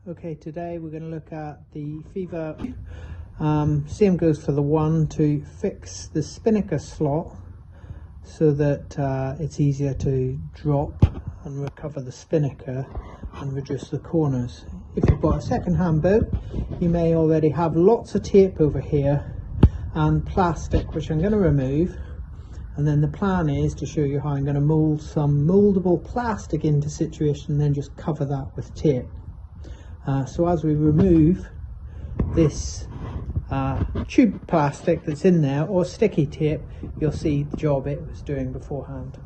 Okay, today we're going to look at the Feva. Same goes for the one, to fix the spinnaker slot so that it's easier to drop and recover the spinnaker and reduce the corners. If you've got a second-hand boat, you may already have lots of tape over here and plastic, which I'm going to remove, and then the plan is to show you how I'm going to mould some mouldable plastic into situation and then just cover that with tape. So as we remove this tube plastic that's in there, or sticky tape, you'll see the job it was doing beforehand.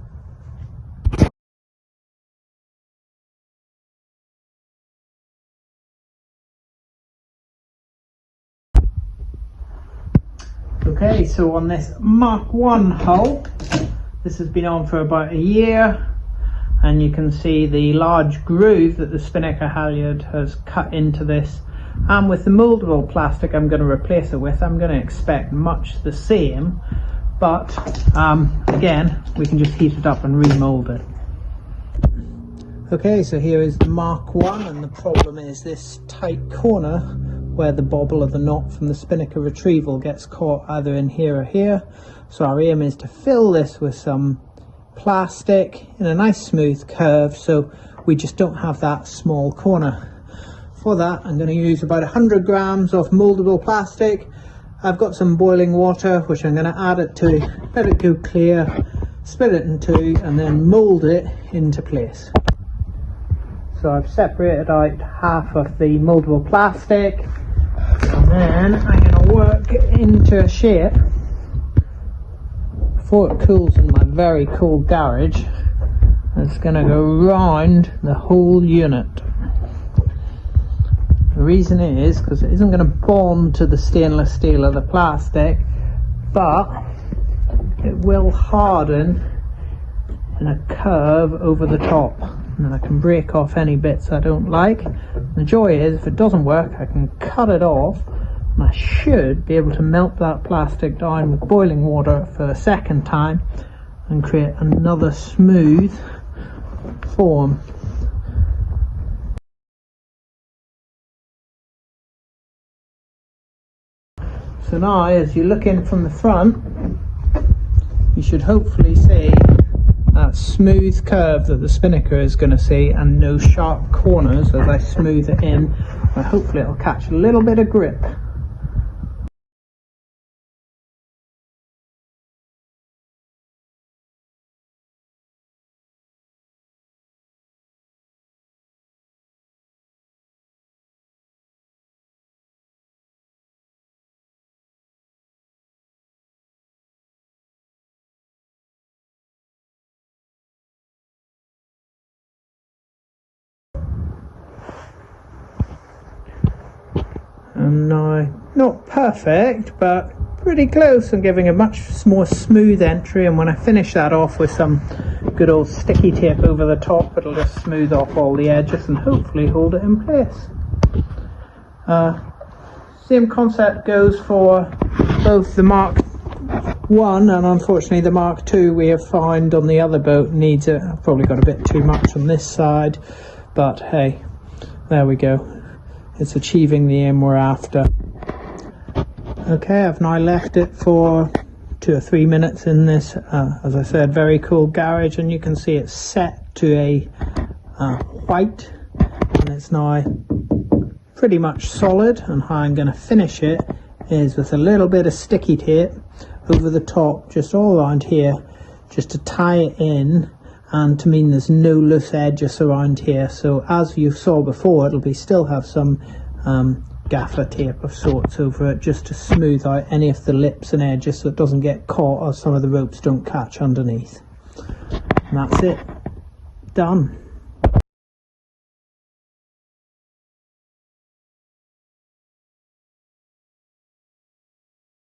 Okay, so on this Mark 1 hull, this has been on for about a year, and you can see the large groove that the spinnaker halyard has cut into this. And with the mouldable plastic I'm going to replace it with, I'm going to expect much the same, but again, we can just heat it up and remold it. Okay, so here is the Mark 1, and the problem is this tight corner where the bobble of the knot from the spinnaker retrieval gets caught either in here or here. So our aim is to fill this with some plastic in a nice smooth curve so we just don't have that small corner. For that I'm going to use about 100 grams of mouldable plastic. I've got some boiling water which I'm going to add it to, let it go clear, split it in two and then mould it into place. So I've separated out half of the mouldable plastic, and then I'm going to work it into a shape before it cools in my very cool garage. It's going to go round the whole unit. The reason is because it isn't going to bond to the stainless steel of the plastic, but it will harden in a curve over the top, and then I can break off any bits I don't like. The joy is, if it doesn't work, I can cut it off, and I should be able to melt that plastic down with boiling water for a second time and create another smooth form. So now as you look in from the front, you should hopefully see that smooth curve that the spinnaker is going to see, and no sharp corners as I smooth it in. And hopefully it'll catch a little bit of grip. And now, not perfect, but pretty close, and giving a much more smooth entry, and when I finish that off with some good old sticky tape over the top, it'll just smooth off all the edges and hopefully hold it in place. Same concept goes for both the Mark 1 and unfortunately the Mark 2 we have found on the other boat needs it. I've probably got a bit too much on this side, but hey, there we go. It's achieving the aim we're after. Okay, I've now left it for 2 or 3 minutes in this, as I said, very cool garage, and you can see it's set to a white, and it's now pretty much solid. And how I'm going to finish it is with a little bit of sticky tape over the top, just all around here, just to tie it in and to mean there's no loose edges around here. So as you saw before, it'll be still have some gaffer tape of sorts over it, just to smooth out any of the lips and edges so it doesn't get caught or some of the ropes don't catch underneath. And that's it, done.